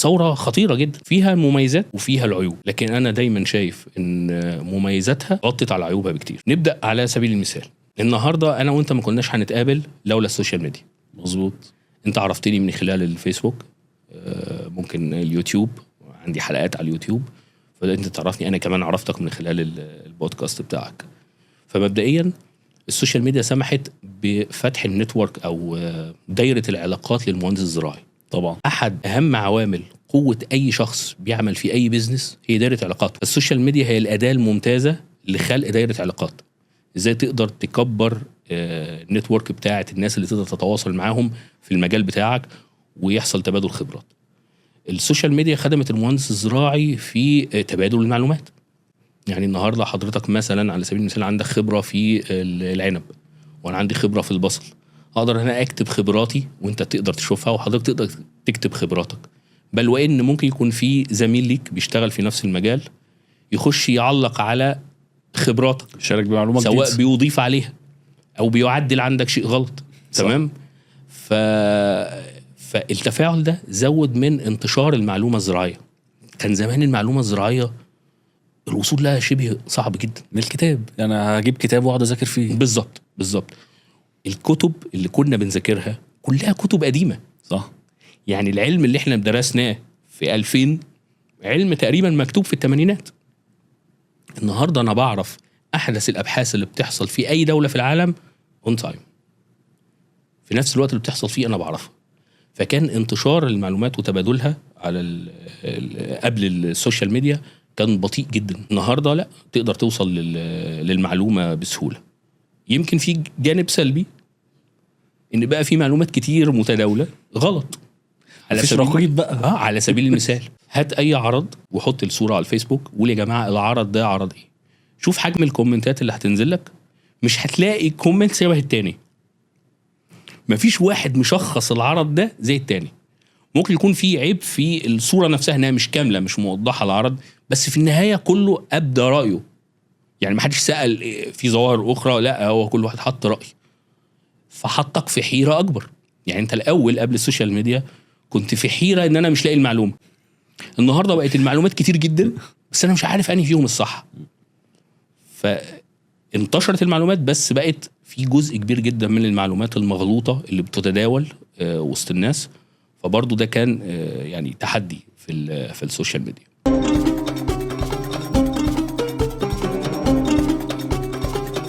ثورة خطيرة جدا فيها المميزات وفيها العيوب، لكن أنا دايما شايف إن مميزاتها غطت على عيوبها بكتير. نبدأ على سبيل المثال، النهاردة أنا وأنت ما كناش هنتقابل لولا السوشيال ميديا. مظبوط. أنت عرفتني من خلال الفيسبوك، ممكن اليوتيوب، عندي حلقات على اليوتيوب، فأنت تعرفني، أنا كمان عرفتك من خلال البودكاست بتاعك. فمبدئيا السوشيال ميديا سمحت بفتح النتورك أو دايرة العلاقات للمهندس الزراعي. طبعا أحد أهم عوامل قوة أي شخص بيعمل في أي بيزنس هي دايرة علاقات. السوشيال ميديا هي الأداة الممتازة لخلق دايرة علاقات. إزاي تقدر تكبر النتورك بتاعة الناس اللي تقدر تتواصل معاهم في المجال بتاعك ويحصل تبادل خبرات. السوشيال ميديا خدمت المهندس الزراعي في تبادل المعلومات. يعني النهاردة حضرتك مثلا على سبيل المثال عندك خبرة في العنب وأنا عندي خبرة في البصل، أقدر أنا أكتب خبراتي وأنت تقدر تشوفها وحضرتك تقدر تكتب خبراتك. بل وإن ممكن يكون في زميل ليك بيشتغل في نفس المجال يخش يعلق على خبراتك، شارك بمعلومات سواء جديدة. بيضيف عليها أو بيعدل عندك شيء غلط. تمام. فالتفاعل ده زود من انتشار المعلومة الزراعية. كان زمان المعلومة الزراعية الوصول لها شبه صعب جدا من الكتاب. يعني هجيب كتاب واقعد اذاكر فيه. بالظبط. الكتب اللي كنا بنذاكرها كلها كتب قديمة. صح. يعني العلم اللي احنا درسناه في 2000 علم تقريبا مكتوب في الثمانينات. النهاردة أنا بعرف أحدث الأبحاث اللي بتحصل في أي دولة في العالم on time، في نفس الوقت اللي بتحصل فيه أنا بعرفها. فكان انتشار المعلومات وتبادلها على قبل السوشيال ميديا كان بطيء جدا. النهاردة لا، تقدر توصل للمعلومة بسهولة. يمكن في جانب سلبي ان بقى في معلومات كتير متداولة غلط. على سبيل المثال هات اي عرض وحط الصورة على الفيسبوك وقول يا جماعة العرض ده عرض ايه. شوف حجم الكومنتات اللي هتنزل لك، مش هتلاقي كومنت شبه التاني. مفيش واحد مشخص العرض ده زي التاني. ممكن يكون في عيب في الصورة نفسها انها مش كاملة، مش موضحة العرض، بس في النهاية كله أبدى رأيه. يعني محدش سأل في ظواهر أخرى، لا، هو كل واحد حط رأي فحطك في حيرة أكبر. يعني أنت الأول قبل السوشيال ميديا كنت في حيرة إن أنا مش لاقي المعلومة. النهاردة بقت المعلومات كتير جدا بس أنا مش عارف أنهي فيهم الصح. فانتشرت المعلومات بس بقت في جزء كبير جدا من المعلومات المغلوطة اللي بتتداول وسط الناس. فبرضو ده كان يعني تحدي في السوشيال ميديا.